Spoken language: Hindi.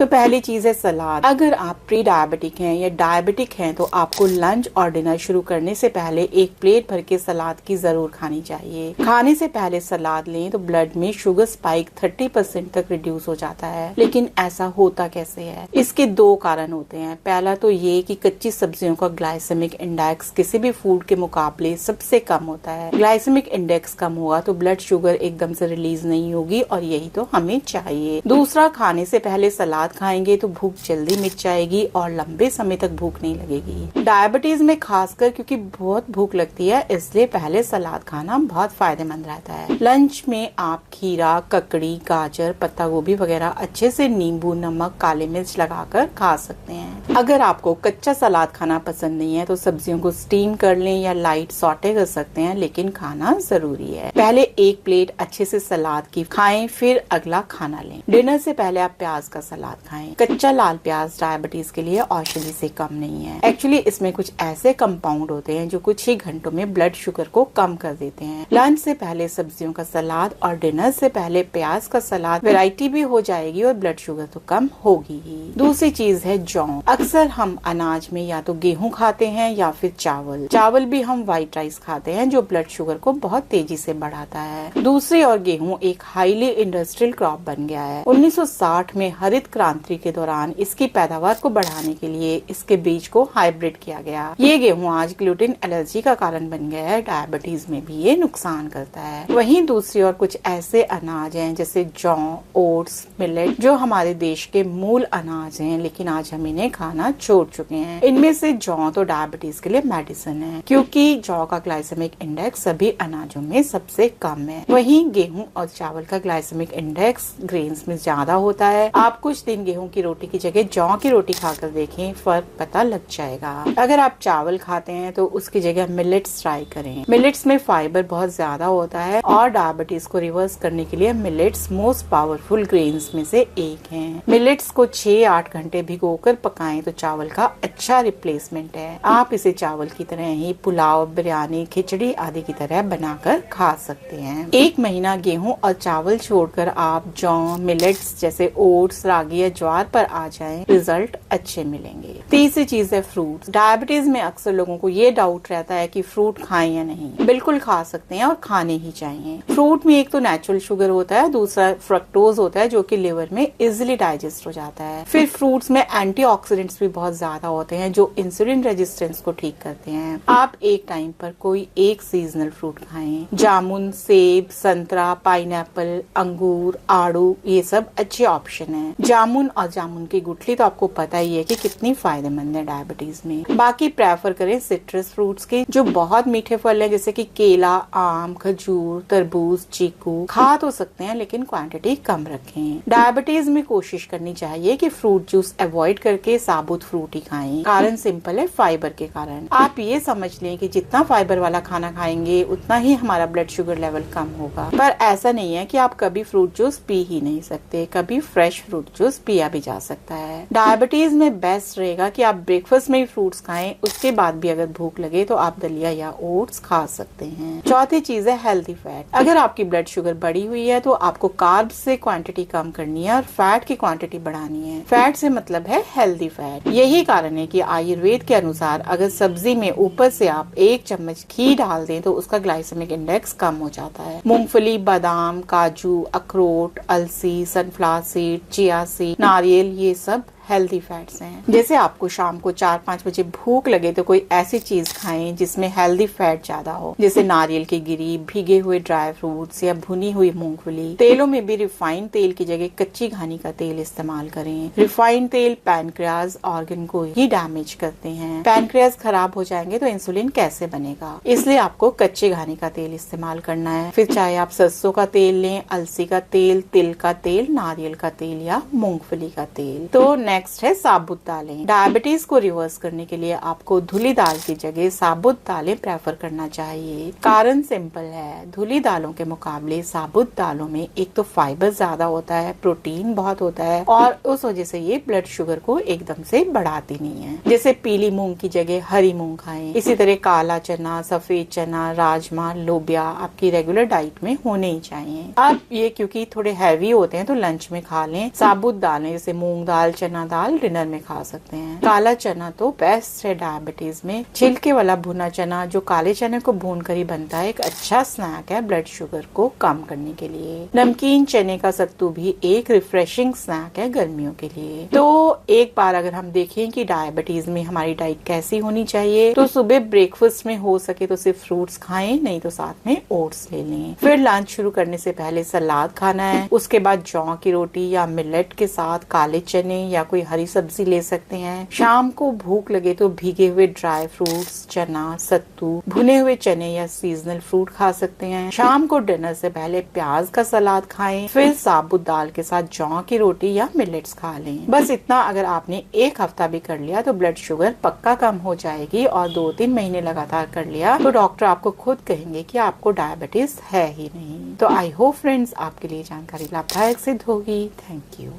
तो पहली चीज है सलाद। अगर आप प्री डायबिटिक हैं या डायबिटिक हैं तो आपको लंच और डिनर शुरू करने से पहले एक प्लेट भर के सलाद की जरूर खानी चाहिए। खाने से पहले सलाद लें तो ब्लड में शुगर स्पाइक 30% तक रिड्यूस हो जाता है। लेकिन ऐसा होता कैसे है? इसके दो कारण होते हैं। पहला तो ये कि कच्ची सब्जियों का ग्लाइसेमिक इंडेक्स किसी भी फूड के मुकाबले सबसे कम होता है। ग्लाइसेमिक इंडेक्स कम होगा तो ब्लड शुगर एकदम से रिलीज नहीं होगी और यही तो हमें चाहिए। दूसरा, खाने से पहले सलाद खाएंगे तो भूख जल्दी मिट जाएगी और लंबे समय तक भूख नहीं लगेगी। डायबिटीज में खासकर क्योंकि बहुत भूख लगती है, इसलिए पहले सलाद खाना बहुत फायदेमंद रहता है। लंच में आप खीरा, ककड़ी, गाजर, पत्ता गोभी वगैरह अच्छे से नींबू, नमक, काली मिर्च लगाकर खा सकते हैं। अगर आपको कच्चा सलाद खाना पसंद नहीं है तो सब्जियों को स्टीम कर लें या लाइट सॉटे कर सकते हैं, लेकिन खाना जरूरी है। पहले एक प्लेट अच्छे से सलाद की खाएं, फिर अगला खाना लें। डिनर से पहले आप प्याज का सलाद खाएं। कच्चा लाल प्याज डायबिटीज के लिए औषधि से कम नहीं है। एक्चुअली इसमें कुछ ऐसे कंपाउंड होते हैं जो कुछ ही घंटों में ब्लड शुगर को कम कर देते हैं। लंच से पहले सब्जियों का सलाद और डिनर से पहले प्याज का सलाद, वैरायटी भी हो जाएगी और ब्लड शुगर तो कम होगी ही। दूसरी चीज है जौ। अक्सर हम अनाज में या तो गेहूं खाते हैं या फिर चावल भी हम व्हाइट राइस खाते हैं जो ब्लड शुगर को बहुत तेजी से बढ़ाता है। दूसरी ओर गेहूं एक हाईली इंडस्ट्रियल क्रॉप बन गया है। 1960 में हरित क्रांति के दौरान इसकी पैदावार को बढ़ाने के लिए इसके बीज को हाइब्रिड किया गया। ये गेहूं आज ग्लूटेन एलर्जी का कारण बन गया है। डायबिटीज में भी ये नुकसान करता है। वहीं दूसरी ओर कुछ ऐसे अनाज हैं जैसे जौ, ओट्स, मिलेट जो हमारे देश के मूल अनाज हैं, लेकिन आज हम इन्हें खाना छोड़ चुके हैं। इनमें से जौ तो डायबिटीज के लिए मेडिसिन है क्योंकि जौ का ग्लाइसेमिक इंडेक्स सभी अनाजों में सबसे कम है। वहीं गेहूं और चावल का ग्लाइसेमिक इंडेक्स ग्रेन्स में ज्यादा होता है। आप कुछ दिन गेहूं की रोटी की जगह जौ की रोटी खाकर देखें, फर्क पता लग जाएगा। अगर आप चावल खाते हैं तो उसकी जगह मिलेट्स ट्राई करें। मिलेट्स में फाइबर बहुत ज्यादा होता है और डायबिटीज को रिवर्स करने के लिए मिलेट्स मोस्ट पावरफुल ग्रेन्स में से एक हैं। मिलेट्स को 6-8 घंटे भिगोकर पकाएं तो चावल का अच्छा रिप्लेसमेंट है। आप इसे चावल की तरह ही पुलाव, बिरयानी, खिचड़ी आदि की तरह बनाकर खा सकते हैं। 1 महीना गेहूं और चावल छोड़कर आप जौ, मिलेट्स जैसे ओट्स, रागी या ज्वार पर आ जाएं, रिजल्ट अच्छे मिलेंगे। तीसरी चीज है फ्रूट्स। डायबिटीज में अक्सर लोगों को ये डाउट रहता है कि फ्रूट खाएं या नहीं। बिल्कुल खा सकते हैं और खाने ही चाहिए। फ्रूट में एक तो नेचुरल शुगर होता है, दूसरा फ्रक्टोज होता है जो कि लिवर में इजिली डाइजेस्ट हो जाता है। फिर फ्रूट्स में एंटीऑक्सीडेंट्स भी बहुत ज्यादा होते हैं जो इंसुलिन रेजिस्टेंस को ठीक करते हैं। आप एक टाइम पर कोई एक सीजनल फ्रूट खाएं। जामुन, सेब, संतरा, पाइनएप्पल, अंगूर, आड़ू ये सब अच्छे ऑप्शन है। जामुन और जामुन की गुठली तो आपको पता ही है कि कितनी फायदेमंद है डायबिटीज में। बाकी प्रेफर करें सिट्रस फ्रूट्स के जो बहुत मीठे फल है, जैसे कि केला, आम, खजूर, तरबूज, चीकू। खा तो सकते हैं लेकिन क्वांटिटी कम रखें। डायबिटीज में कोशिश करनी चाहिए कि फ्रूट जूस अवॉइड करके साबुत फ्रूट ही खाएं। कारण सिंपल है, फाइबर के कारण। आप ये समझ लें कि जितना फाइबर वाला खाना खाएंगे उतना ही हमारा ब्लड शुगर लेवल कम होगा। पर ऐसा नहीं है कि आप कभी फ्रूट जूस पी ही नहीं सकते। कभी फ्रेश फ्रूट जूस पिया भी जा सकता है। डायबिटीज में बेस्ट रहेगा कि आप ब्रेकफास्ट में ही फ्रूट्स खाएं, उसके बाद भी अगर भूख लगे तो आप दलिया या ओट्स खा सकते हैं। चौथी चीज है हेल्दी फैट। अगर आपकी ब्लड शुगर बढ़ी हुई है तो आपको कार्ब से क्वांटिटी कम करनी है और फैट की क्वांटिटी बढ़ानी है। फैट से मतलब है हेल्दी फैट। यही कारण है कि आयुर्वेद के अनुसार अगर सब्जी में ऊपर से आप 1 चम्मच घी डाल दें तो उसका ग्लाइसेमिक इंडेक्स कम हो जाता है। मूंगफली, बादाम, काजू, अखरोट, अलसी, सनफ्लावर सीड, चिया सीड, नारियल ये सब हेल्दी फैट्स हैं। जैसे आपको शाम को 4-5 बजे भूख लगे तो कोई ऐसी चीज खाएं जिसमें हेल्दी फैट ज्यादा हो, जैसे नारियल की गिरी, भीगे हुए ड्राई फ्रूट्स या भुनी हुई मूंगफली। तेलों में भी रिफाइंड तेल की जगह कच्ची घानी का तेल इस्तेमाल करें। रिफाइंड तेल पैनक्रियाज ऑर्गन को ही डैमेज करते हैं। पैनक्रियाज खराब हो जाएंगे तो इंसुलिन कैसे बनेगा, इसलिए आपको कच्चे घानी का तेल इस्तेमाल करना है। फिर चाहे आप सरसों का तेल लें, अलसी का तेल, तिल का तेल, नारियल का तेल या मूंगफली का तेल। तो नेक्स्ट है साबुत दालें। डायबिटीज को रिवर्स करने के लिए आपको धुली दाल की जगह साबुत दालें प्रेफर करना चाहिए। कारण सिंपल है, धुली दालों के मुकाबले साबुत दालों में एक तो फाइबर ज्यादा होता है, प्रोटीन बहुत होता है और उस वजह से ये ब्लड शुगर को एकदम से बढ़ाती नहीं है। जैसे पीली मूंग की जगह हरी मूंग खाएं। इसी तरह काला चना, सफेद चना, राजमा, लोबिया आपकी रेगुलर डाइट में होने ही चाहिए। अब ये क्योंकि थोड़े हैवी होते हैं तो लंच में खा लें। साबुत दालें जैसे मूंग दाल, चना दाल डिनर में खा सकते हैं। काला चना तो बेस्ट है डायबिटीज में। छिलके वाला भुना चना जो काले चने को भून कर ही बनता है, एक अच्छा स्नैक है ब्लड शुगर को कम करने के लिए। नमकीन चने का सत्तू भी एक रिफ्रेशिंग स्नैक है गर्मियों के लिए। तो एक बार अगर हम देखें कि डायबिटीज में हमारी डाइट कैसी होनी चाहिए, तो सुबह ब्रेकफास्ट में हो सके तो सिर्फ फ्रूट्स खाएं, नहीं तो साथ में ओट्स ले लें। फिर लंच शुरू करने से पहले सलाद खाना है। उसके बाद जौ की रोटी या मिलेट के साथ काले चने या कोई हरी सब्जी ले सकते हैं। शाम को भूख लगे तो भीगे हुए ड्राई फ्रूट्स, चना, सत्तू, भुने हुए चने या सीजनल फ्रूट खा सकते हैं। शाम को डिनर से पहले प्याज का सलाद खाएं। फिर साबुत दाल के साथ जौ की रोटी या मिलेट्स खा लें। बस इतना अगर आपने एक हफ्ता भी कर लिया तो ब्लड शुगर पक्का कम हो जाएगी, और 2-3 महीने लगातार कर लिया तो डॉक्टर आपको खुद कहेंगे कि आपको डायबिटीज है ही नहीं। तो आई होप फ्रेंड्स आपके लिए जानकारी लाभदायक सिद्ध होगी। Thank you.